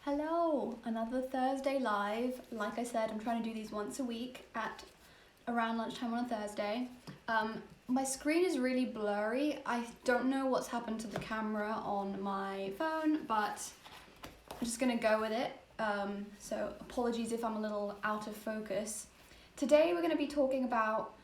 Hello, another Thursday live. Like I said, I'm trying to do these once a week at around lunchtime on a Thursday. My screen is really blurry. I don't know what's happened to the camera on my phone, but I'm just gonna go with it. So apologies if I'm a little out of focus. Today we're gonna be talking about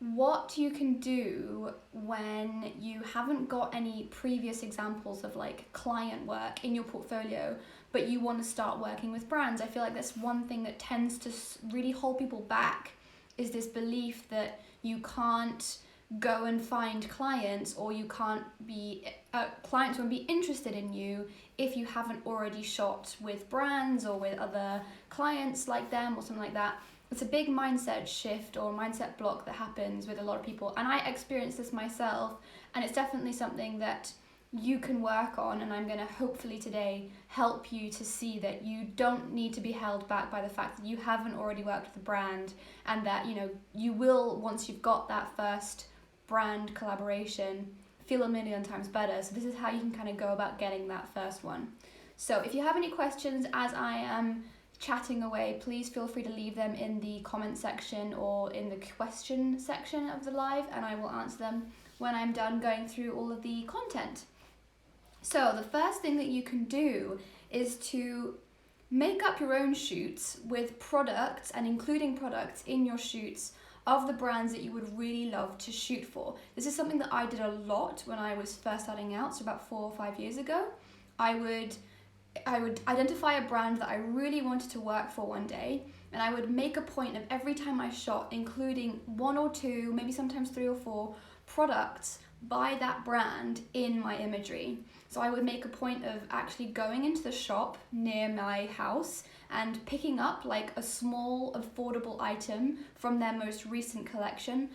what you can do when you haven't got any previous examples of like client work in your portfolio, but you want to start working with brands. I feel like that's one thing that tends to really hold people back, is this belief that you can't go and find clients, or you can't be clients won't be interested in you if you haven't already shot with brands or with other clients like them or something like that. It's a big mindset shift or mindset block that happens with a lot of people, and I experienced this myself, and it's definitely something that you can work on, and I'm going to hopefully today help you to see that you don't need to be held back by the fact that you haven't already worked with a brand, and that you will, once you've got that first brand collaboration, feel a million times better. So this is how you can kind of go about getting that first one. So if you have any questions as I am chatting away, please feel free to leave them in the comment section or in the question section of the live, and I will answer them when I'm done going through all of the content. So the first thing that you can do is to make up your own shoots with products, and including products in your shoots of the brands that you would really love to shoot for. This is something that I did a lot when I was first starting out, so about 4 or 5 years ago. I would identify a brand that I really wanted to work for one day, and I would make a point of every time I shot including 1 or 2, maybe sometimes 3 or 4 products by that brand in my imagery. So I would make a point of actually going into the shop near my house and picking up like a small affordable item from their most recent collection.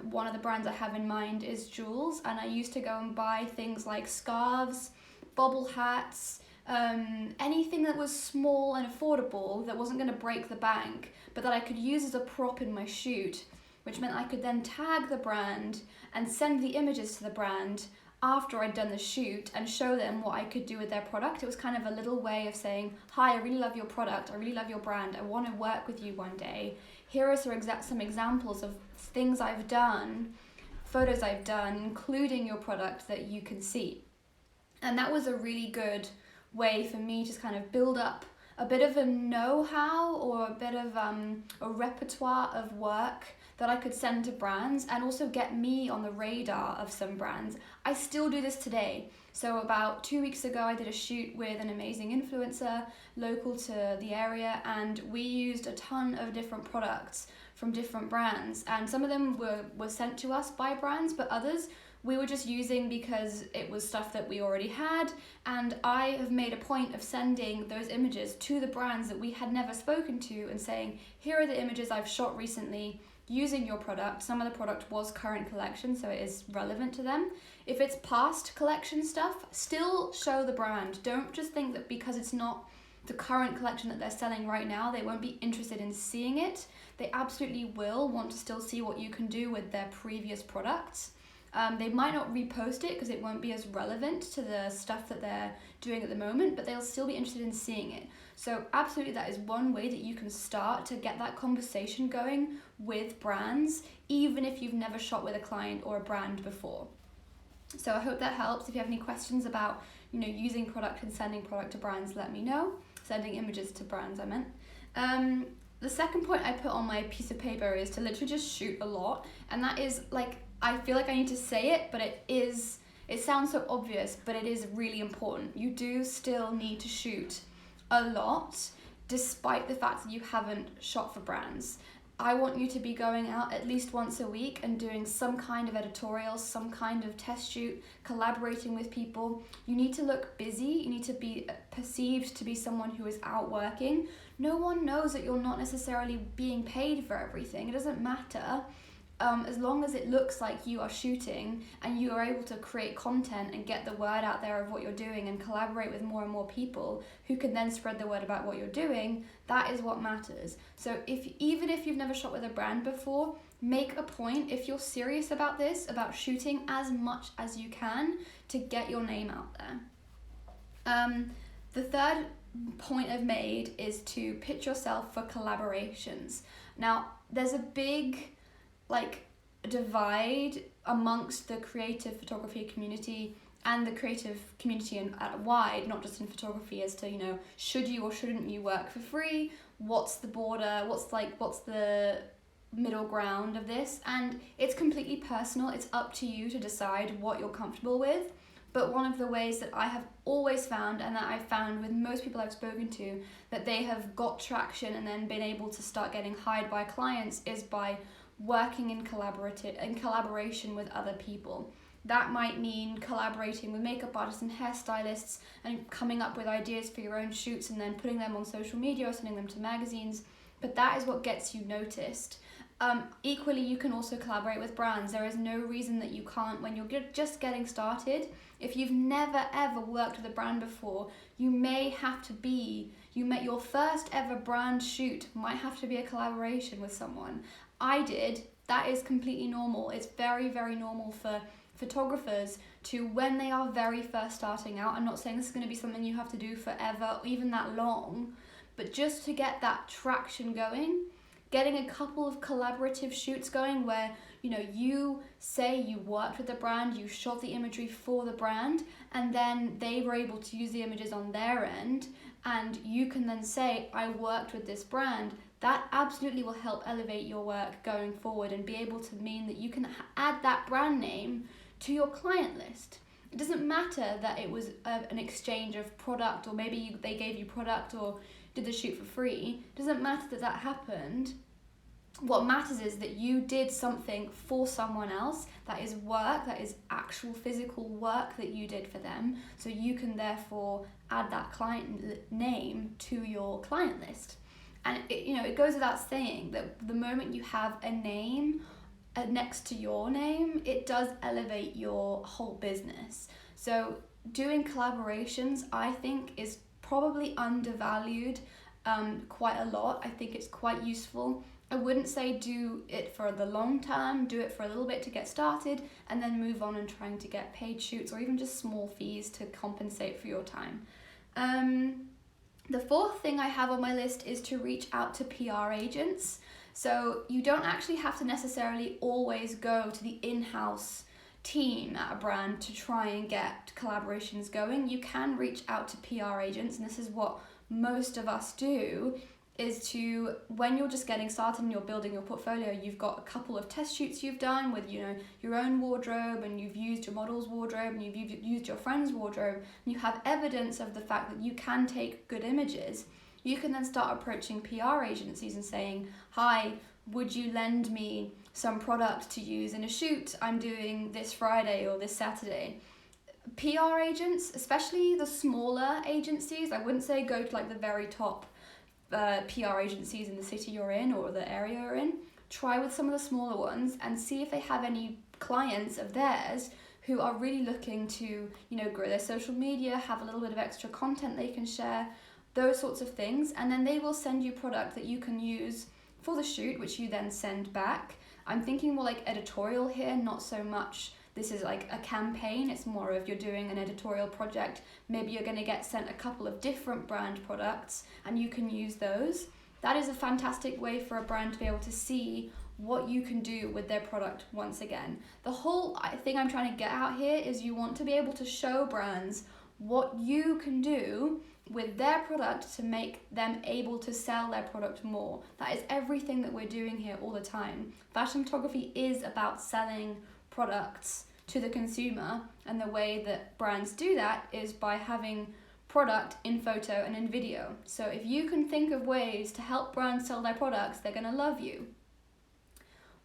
One of the brands I have in mind is Jules, and I used to go and buy things like scarves, bobble hats, anything that was small and affordable that wasn't going to break the bank, but that I could use as a prop in my shoot, which meant I could then tag the brand and send the images to the brand after I'd done the shoot and show them what I could do with their product. It was kind of a little way of saying, hi, I really love your product, I really love your brand, I want to work with you one day. Here are some examples of things I've done, photos I've done, including your product, that you can see. And that was a really good way for me to kind of build up a bit of a know-how or a bit of a repertoire of work that I could send to brands, and also get me on the radar of some brands. I still do this today. So about 2 weeks ago, I did a shoot with an amazing influencer local to the area, and we used a ton of different products from different brands, and some of them were sent to us by brands, but others we were just using because it was stuff that we already had, and I have made a point of sending those images to the brands that we had never spoken to and saying, here are the images I've shot recently using your product. Some of the product was current collection, so it is relevant to them. If it's past collection stuff, still show the brand. Don't just think that because it's not the current collection that they're selling right now, they won't be interested in seeing it. They absolutely will want to still see what you can do with their previous products. They might not repost it because it won't be as relevant to the stuff that they're doing at the moment, but they'll still be interested in seeing it. So absolutely, that is one way that you can start to get that conversation going with brands, even if you've never shot with a client or a brand before. So I hope that helps. If you have any questions about using product and sending product to brands, let me know. Sending images to brands, I meant. The second point I put on my piece of paper is to literally just shoot a lot, and that is like, I feel like I need to say it, but it sounds so obvious, but it is really important. You do still need to shoot a lot, despite the fact that you haven't shot for brands. I want you to be going out at least once a week and doing some kind of editorial, some kind of test shoot, collaborating with people. You need to look busy. You need to be perceived to be someone who is out working. No one knows that you're not necessarily being paid for everything. It doesn't matter. As long as it looks like you are shooting and you are able to create content and get the word out there of what you're doing and collaborate with more and more people who can then spread the word about what you're doing, that is what matters. So even if you've never shot with a brand before, make a point, if you're serious about this, about shooting as much as you can to get your name out there. The third point I've made is to pitch yourself for collaborations. Now, there's a big divide amongst the creative photography community and the creative community at wide, not just in photography, as to, should you or shouldn't you work for free? What's the border? What's the middle ground of this? And it's completely personal. It's up to you to decide what you're comfortable with. But one of the ways that I have always found, and that I've found with most people I've spoken to, that they have got traction and then been able to start getting hired by clients, is by working in collaboration with other people. That might mean collaborating with makeup artists and hairstylists and coming up with ideas for your own shoots and then putting them on social media or sending them to magazines. But that is what gets you noticed. Equally, you can also collaborate with brands. There is no reason that you can't when you're just getting started. If you've never ever worked with a brand before, your first ever brand shoot might have to be a collaboration with someone. I did. That is completely normal. It's very, very normal for photographers to, when they are very first starting out. I'm not saying this is going to be something you have to do forever or even that long, but just to get that traction going, getting a couple of collaborative shoots going where you say you worked with the brand, you shot the imagery for the brand, and then they were able to use the images on their end, and you can then say, I worked with this brand. That absolutely will help elevate your work going forward and be able to mean that you can add that brand name to your client list. It doesn't matter that it was an exchange of product, or maybe they gave you product or did the shoot for free. It doesn't matter that happened. What matters is that you did something for someone else that is work, that is actual physical work that you did for them. So you can therefore add that client name to your client list. And it goes without saying that the moment you have a name next to your name, it does elevate your whole business. So doing collaborations, I think, is probably undervalued quite a lot. I think it's quite useful. I wouldn't say do it for the long term, do it for a little bit to get started and then move on and trying to get paid shoots or even just small fees to compensate for your time. The fourth thing I have on my list is to reach out to PR agents. So you don't actually have to necessarily always go to the in-house team at a brand to try and get collaborations going. You can reach out to PR agents, and this is what most of us do, is to, when you're just getting started and you're building your portfolio, you've got a couple of test shoots you've done with your own wardrobe, and you've used your model's wardrobe, and you've used your friend's wardrobe, and you have evidence of the fact that you can take good images. You can then start approaching PR agencies and saying, hi, would you lend me some product to use in a shoot I'm doing this Friday or this Saturday? PR agents, especially the smaller agencies, I wouldn't say go to the very top PR agencies in the city you're in or the area you're in. Try with some of the smaller ones and see if they have any clients of theirs who are really looking to grow their social media, have a little bit of extra content they can share, those sorts of things, and then they will send you product that you can use for the shoot, which you then send back. I'm thinking more like editorial here, not so much this is like a campaign. It's more of you're doing an editorial project. Maybe you're going to get sent a couple of different brand products and you can use those. That is a fantastic way for a brand to be able to see what you can do with their product once again. The whole thing I'm trying to get out here is you want to be able to show brands what you can do with their product to make them able to sell their product more. That is everything that we're doing here all the time. Fashion photography is about selling products to the consumer, and the way that brands do that is by having product in photo and in video. So if you can think of ways to help brands sell their products, they're going to love you.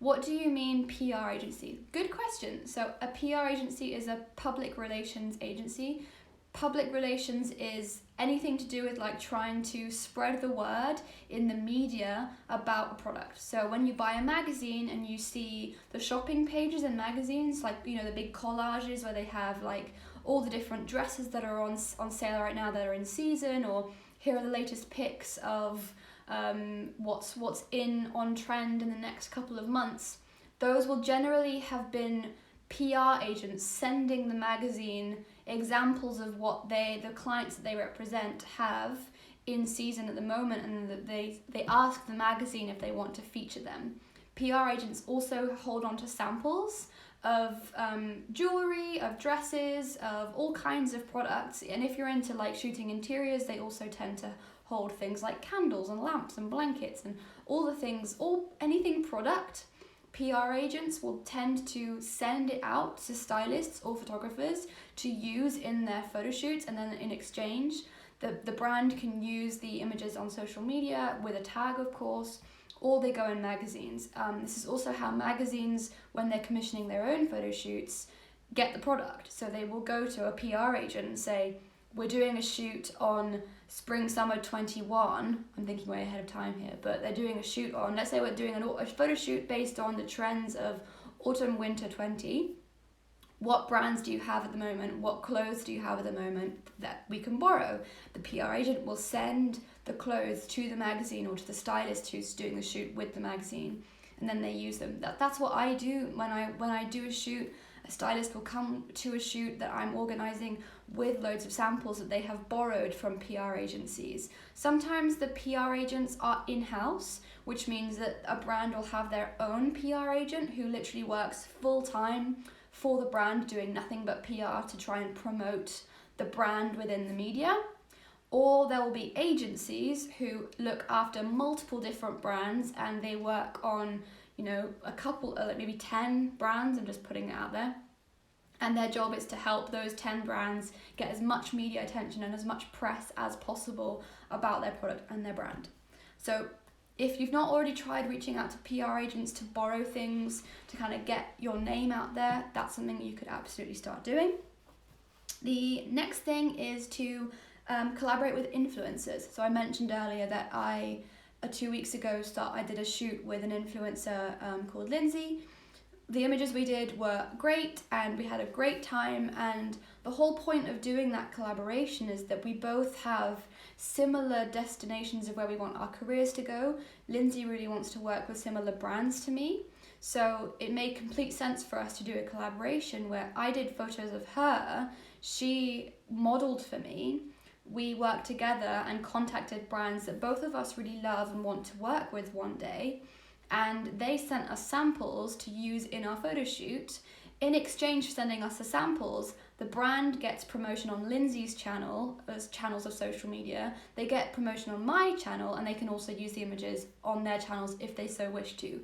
What do you mean PR agency? Good question. So a PR agency is a public relations agency. Public relations is anything to do with trying to spread the word in the media about a product. So when you buy a magazine and you see the shopping pages in magazines, the big collages where they have all the different dresses that are on sale right now that are in season, or here are the latest pics of what's on trend in the next couple of months. Those will generally have been PR agents sending the magazine examples of what the clients that they represent have in season at the moment, and that they ask the magazine if they want to feature them. PR agents also hold on to samples of jewelry, of dresses, of all kinds of products, and if you're into like shooting interiors, they also tend to hold things like candles and lamps and blankets and all the things, anything product. PR agents will tend to send it out to stylists or photographers to use in their photo shoots, and then in exchange the brand can use the images on social media with a tag, of course, or they go in magazines. This is also how magazines, when they're commissioning their own photo shoots, get the product. So they will go to a PR agent and say, we're doing a shoot on spring summer 21, I'm thinking way ahead of time here, but they're doing a shoot on, let's say we're doing a photo shoot based on the trends of autumn winter 20. What brands do you have at the moment? What clothes do you have at the moment that we can borrow? The PR agent will send the clothes to the magazine or to the stylist who's doing the shoot with the magazine, and then they use them. That's what I do when I do a shoot. A stylist will come to a shoot that I'm organising with loads of samples that they have borrowed from PR agencies. Sometimes the PR agents are in-house, which means that a brand will have their own PR agent who literally works full-time for the brand, doing nothing but PR to try and promote the brand within the media. Or there will be agencies who look after multiple different brands, and they work on, a couple, like maybe 10 brands, I'm just putting it out there. And their job is to help those 10 brands get as much media attention and as much press as possible about their product and their brand. So if you've not already tried reaching out to PR agents to borrow things, to kind of get your name out there, that's something you could absolutely start doing. The next thing is to collaborate with influencers. So I mentioned earlier that 2 weeks ago I did a shoot with an influencer called Lindsay. The images we did were great and we had a great time, and the whole point of doing that collaboration is that we both have similar destinations of where we want our careers to go. Lindsay really wants to work with similar brands to me, so it made complete sense for us to do a collaboration where I did photos of her, she modeled for me, we worked together and contacted brands that both of us really love and want to work with one day, and they sent us samples to use in our photo shoot. In exchange for sending us the samples, the brand gets promotion on Lindsay's channel, as channels of social media. They get promotion on my channel, and they can also use the images on their channels if they so wish to.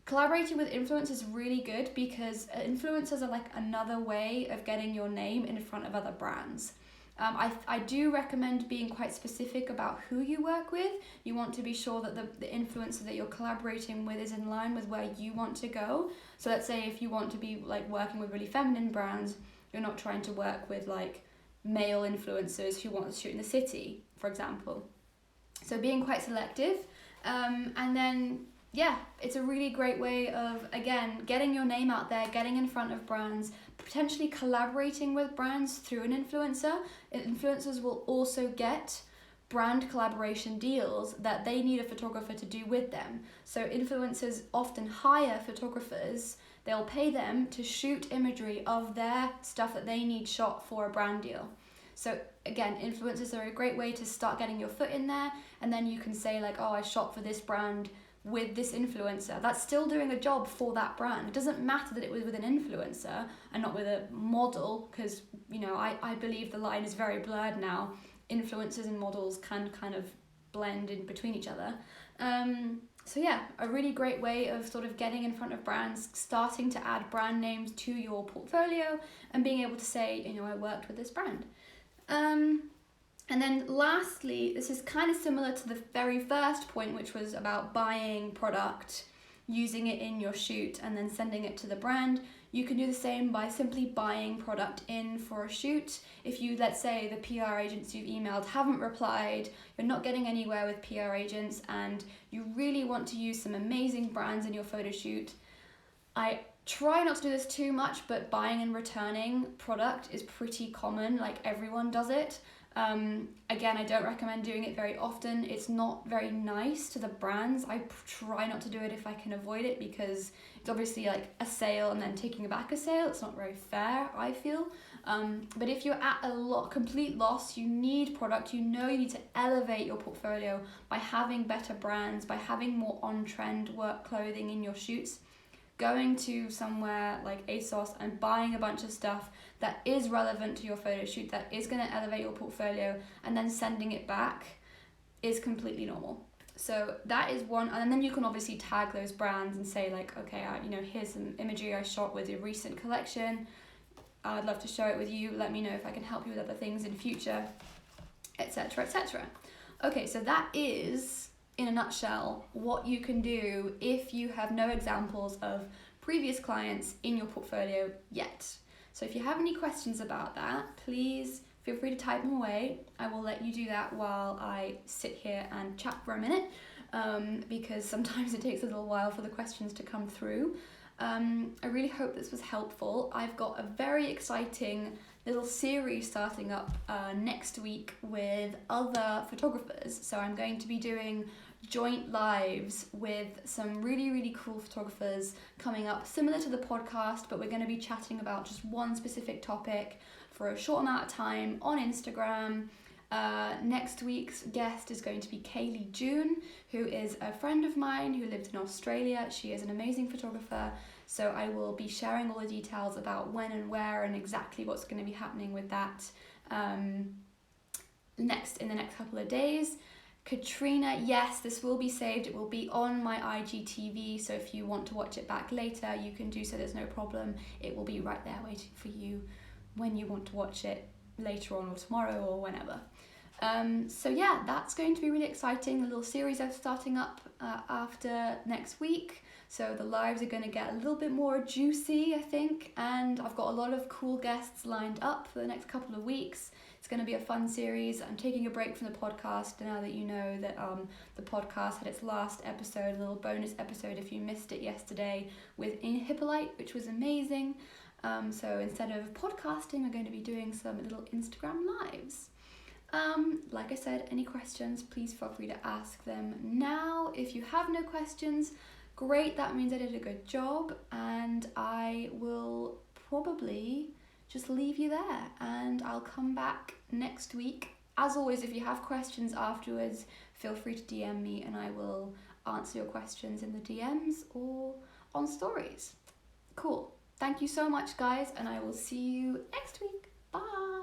Collaborating with influencers is really good because influencers are like another way of getting your name in front of other brands. I do recommend being quite specific about who you work with. You want to be sure that the influencer that you're collaborating with is in line with where you want to go. So let's say if you want to be like working with really feminine brands, you're not trying to work with like male influencers who want to shoot in the city, for example. So being quite selective. And then, it's a really great way of, again, getting your name out there, getting in front of brands, potentially collaborating with brands through an influencer. Influencers will also get brand collaboration deals that they need a photographer to do with them. So influencers often hire photographers. They'll pay them to shoot imagery of their stuff that they need shot for a brand deal. So again, influencers are a great way to start getting your foot in there, and then you can say like, oh, I shot for this brand with this influencer. That's still doing a job for that brand. It doesn't matter that it was with an influencer and not with a model, because I believe the line is very blurred now. Influencers and models can kind of blend in between each other. A really great way of sort of getting in front of brands, starting to add brand names to your portfolio and being able to say, I worked with this brand. And then lastly, this is kind of similar to the very first point, which was about buying product, using it in your shoot and then sending it to the brand. You can do the same by simply buying product in for a shoot. If you, let's say the PR agents you've emailed haven't replied, you're not getting anywhere with PR agents, and you really want to use some amazing brands in your photo shoot, I try not to do this too much, but buying and returning product is pretty common, like everyone does it. Again, I don't recommend doing it very often. It's not very nice to the brands. I try not to do it if I can avoid it, because it's obviously like a sale and then taking back a sale. It's not very fair, I feel. But if you're at a complete loss, you need product, you need to elevate your portfolio by having better brands, by having more on-trend work clothing in your shoots, going to somewhere like ASOS and buying a bunch of stuff that is relevant to your photo shoot, that is going to elevate your portfolio, and then sending it back is completely normal. So that is one, and then you can obviously tag those brands and say like, okay, here's some imagery I shot with your recent collection. I'd love to share it with you. Let me know if I can help you with other things in future, etc., etc. Okay, so that is, in a nutshell, what you can do if you have no examples of previous clients in your portfolio yet. So if you have any questions about that, please feel free to type them away. I will let you do that while I sit here and chat for a minute, because sometimes it takes a little while for the questions to come through. I really hope this was helpful. I've got a very exciting little series starting up next week with other photographers. So I'm going to be doing joint lives with some really, really cool photographers coming up, similar to the podcast, but we're going to be chatting about just one specific topic for a short amount of time on Instagram. Next week's guest is going to be Kaylee June, who is a friend of mine who lives in Australia. She is an amazing photographer, so I will be sharing all the details about when and where and exactly what's going to be happening with that in the next couple of days. Katrina, yes, this will be saved. It will be on my IGTV, so if you want to watch it back later, you can do so. There's no problem. It will be right there waiting for you when you want to watch it later on or tomorrow or whenever. So yeah, that's going to be really exciting. The little series I'm starting up after next week. So the lives are going to get a little bit more juicy, I think. And I've got a lot of cool guests lined up for the next couple of weeks. It's going to be a fun series. I'm taking a break from the podcast now that you know that the podcast had its last episode, a little bonus episode if you missed it yesterday, with Hippolyte, which was amazing. So instead of podcasting, we're going to be doing some little Instagram lives. Like I said, any questions, please feel free to ask them now. If you have no questions, great, that means I did a good job, and I will probably just leave you there, and I'll come back next week. As always, if you have questions afterwards, feel free to DM me and I will answer your questions in the DMs or on stories. Cool. Thank you so much, guys, and I will see you next week. Bye.